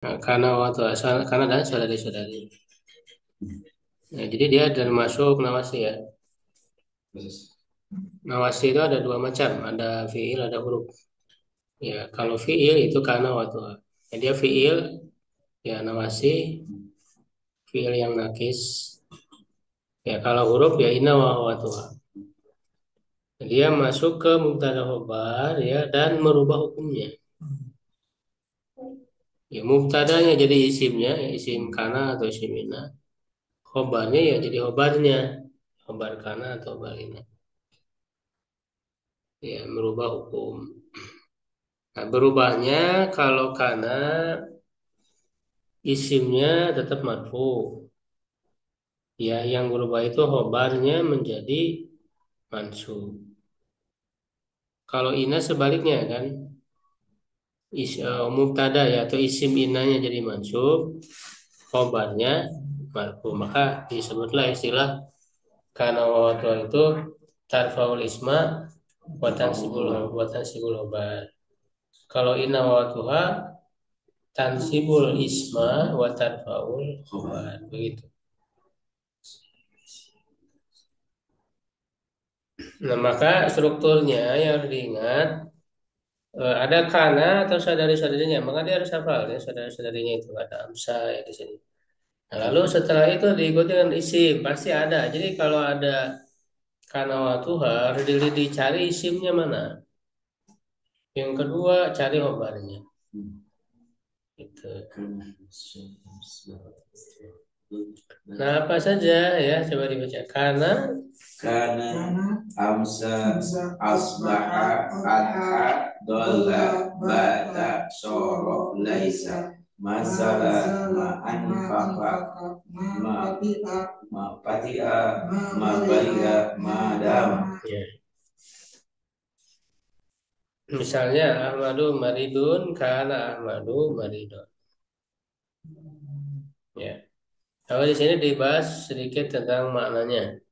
Nah, karena waktu asal karena dan saudari-saudari. Nah, jadi dia termasuk nawasi ya. Nawasi itu ada dua macam, ada fiil, ada huruf. Ya, kalau fiil itu karena waktu. Ya, dia fiil, ya nawasi, fiil yang nakis. Ya, kalau huruf ya inna wa waktu. Dia masuk ke mubtada khobar ya dan merubah hukumnya. Ya, mubtadanya jadi isimnya, ya, isim kana atau isim inna. Khobarnya ya jadi khobarnya, khobar kana atau khobar inna. Ya, merubah hukum. Nah, berubahnya kalau kana isimnya tetap marfu. Ya, yang berubah itu khobarnya menjadi mansub. Kalau ina sebaliknya kan, mubtada ya atau isim inanya jadi mansub, khobarnya marfu. Maka disebutlah istilah kana waktu itu tarfaul isma watan sibul khobar. Kalau ina waktuha tansibul isma wa tarfaul khobar begitu. Nah, maka strukturnya yang harus diingat, ada kana atau saudari-saudarinya, maka dia harus hafal ya saudari-saudarinya itu ada amsa ya di sini. Nah, lalu setelah itu diikuti dengan isim pasti ada. Jadi kalau ada kana wa tuha harus dicari isimnya mana. Yang kedua cari khobarnya. Gitu. Nah, apa saja ya coba dibaca. Kana amsa asbaha adha dolla bata soro laisa masala ma anfaqa ma patia ma balia ma dama. Ya. Misalnya Ahmadu maridun kana Ahmadu maridun. Ya. Kalau di sini dibahas sedikit tentang maknanya.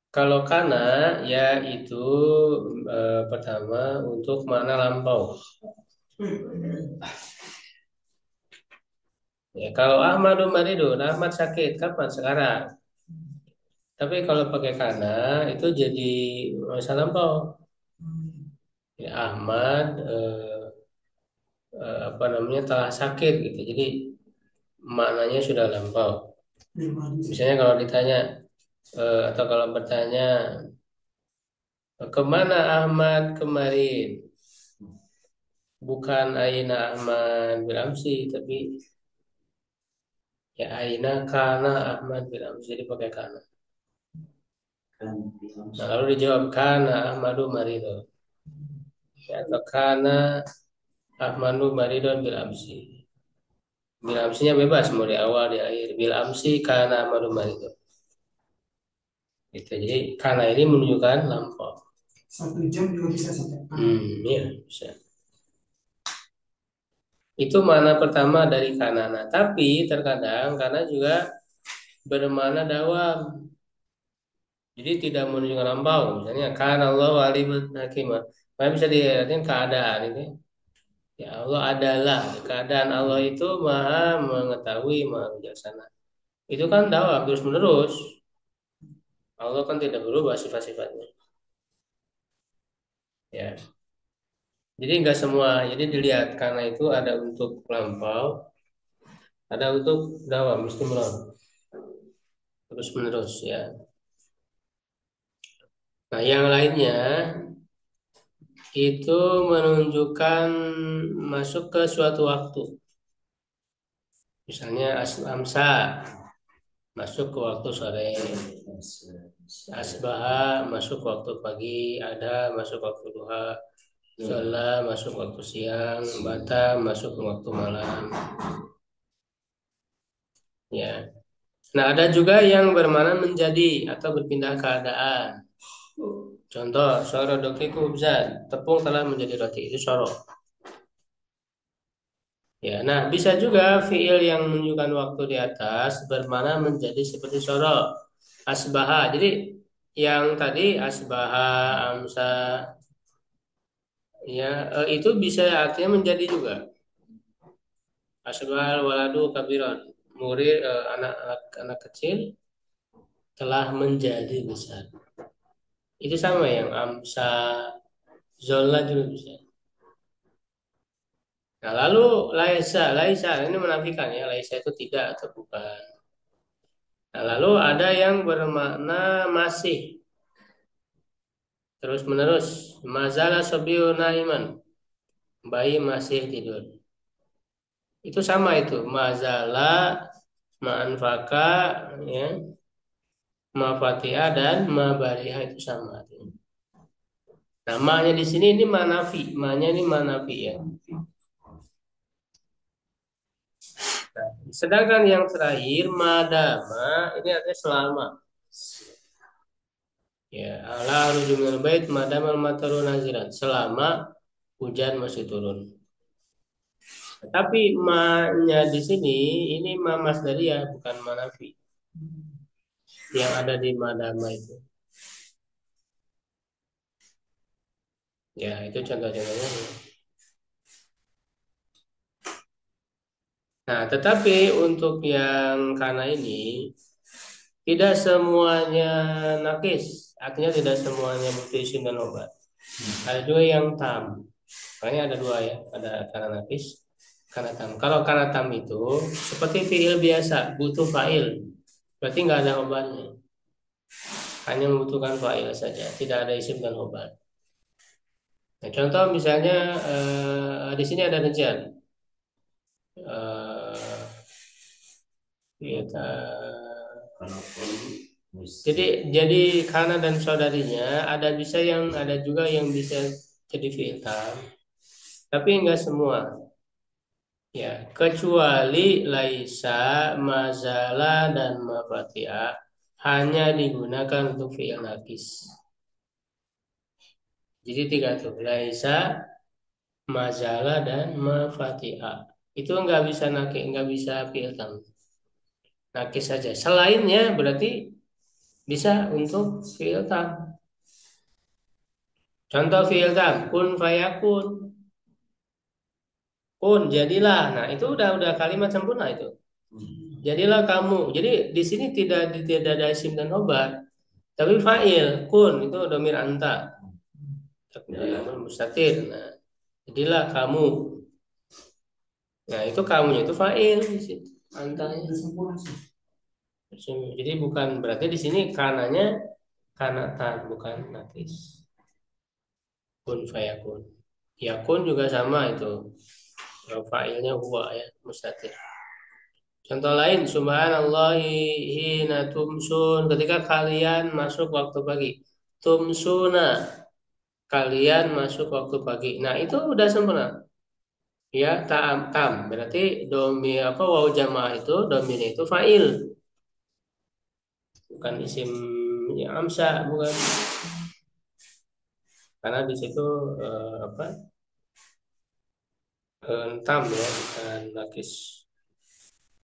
Kalau kana ya itu pertama untuk makna lampau. Ya, kalau Ahmadu maridun, Ahmad sakit kapan? Sekarang. Tapi kalau pakai kana itu jadi masa lampau. Ya, Ahmad apa namanya telah sakit gitu. Jadi maknanya sudah lampau. Misalnya kalau ditanya atau kalau bertanya kemana Ahmad kemarin? Bukan Aina Ahmad Bilamsi, tapi ya Aina Kana Ahmad Bilamsi jadi pakai kana. Nah, lalu dijawab Kana Ahmadu Marido. Ya, atau Kana Ahmadu Maridon Bilamsi. Bilamsinya bebas mau di awal di akhir. Bilamsi Kana Ahmadu Marido. Gitu. Jadi Kana ini menunjukkan lampau. 1 jam juga bisa sampai. Iya bisa. Itu mana pertama dari kanana. Tapi terkadang karena juga bermana dawam. Jadi tidak menunjukkan lampau. Misalnya kan Allah alimun hakimah. Maka bisa diartikan keadaan ini. Ya Allah adalah keadaan Allah itu maha mengetahui, maha bijaksana. Itu kan dawam terus menerus. Allah kan tidak berubah sifat-sifatnya. Ya. Jadi enggak semua. Jadi dilihat karena itu ada untuk lampau, ada untuk dawam istimrar terus menerus ya. Nah, yang lainnya itu menunjukkan masuk ke suatu waktu. Misalnya amsa masuk ke waktu sore, asbaha masuk ke waktu pagi, ada masuk waktu duha, sholat masuk waktu siang, bata masuk ke waktu malam. Ya. Nah, ada juga yang bermakna menjadi atau berpindah keadaan. Contoh, soro dokiku hubzan, tepung telah menjadi roti, itu soro. Ya, nah bisa juga fiil yang menunjukkan waktu di atas bermakna menjadi seperti soro, asbaha. Jadi yang tadi asbaha, amsa, ya itu bisa artinya menjadi juga. Asbahal waladu kabiron. Murid anak kecil telah menjadi besar. Itu sama yang amsa, zola juga bisa. Nah, lalu laisa ini menafikan ya, laisa itu tidak atau bukan. Nah, lalu ada yang bermakna masih terus menerus. Mazala sabiyu naiman, bayi masih tidur. Itu sama itu, mazala, ma'anfaka, ya, ma'fatiha dan ma'bariha itu sama. Namanya di sini ini manafi, maknya ini manafi ya. Sedangkan yang terakhir madama ini artinya selama. Ya, ala rujumil bait madamal mataru naziran. Selama hujan masih turun. Tapi ma-nya di sini ini ma masdariyah bukan manafi. Yang ada di madama itu. Ya, itu contoh-contohnya. Nah, tetapi untuk yang kana ini tidak semuanya nakis, artinya tidak semuanya bukti isim dan obat. Ada juga yang tam. Makanya ada dua ya, ada kana nakis, kana tam. Kalau kana tam itu seperti fiil biasa, butuh fa'il. Berarti nggak ada obatnya. Hanya membutuhkan fa'il saja, tidak ada isim dan obat. Nah, contoh misalnya di sini ada rejan. Kita jadi Kana dan saudarinya ada juga yang bisa jadi fi'il tam, tapi enggak semua. Ya, kecuali laisa, mazala dan mafatia hanya digunakan untuk fi'il nakis. Jadi tiga tuh, laisa, mazala dan mafatia. Itu enggak bisa fi'il tam. Nakis saja. Selainnya berarti bisa untuk fi'il tam. Contoh fi'il tam, kun fayakun. Kun jadilah. Nah, itu udah kalimat sempurna itu. Jadilah kamu. Jadi di sini tidak ada isim dan obat, tapi fa'il. Kun itu domir anta. Mustatir. Nah, jadilah kamu. Nah, itu kamunya itu fa'il di situ. Antanya. Jadi bukan berarti di sini kananya kanatan bukan nakis. Kun fayakun. Yakun juga sama itu. Fa'ilnya huwa ya, mustatir. Contoh lain, subhanallahi hina tumsun. Ketika kalian masuk waktu pagi. Tumsuna. Kalian masuk waktu pagi. Nah, itu udah sempurna. Ya, tam. Berarti domi apa waw jamaah itu domirnya itu fa'il. Bukan isim ya amsa, bukan. Karena di situ apa? Tam ya, bukan nakis.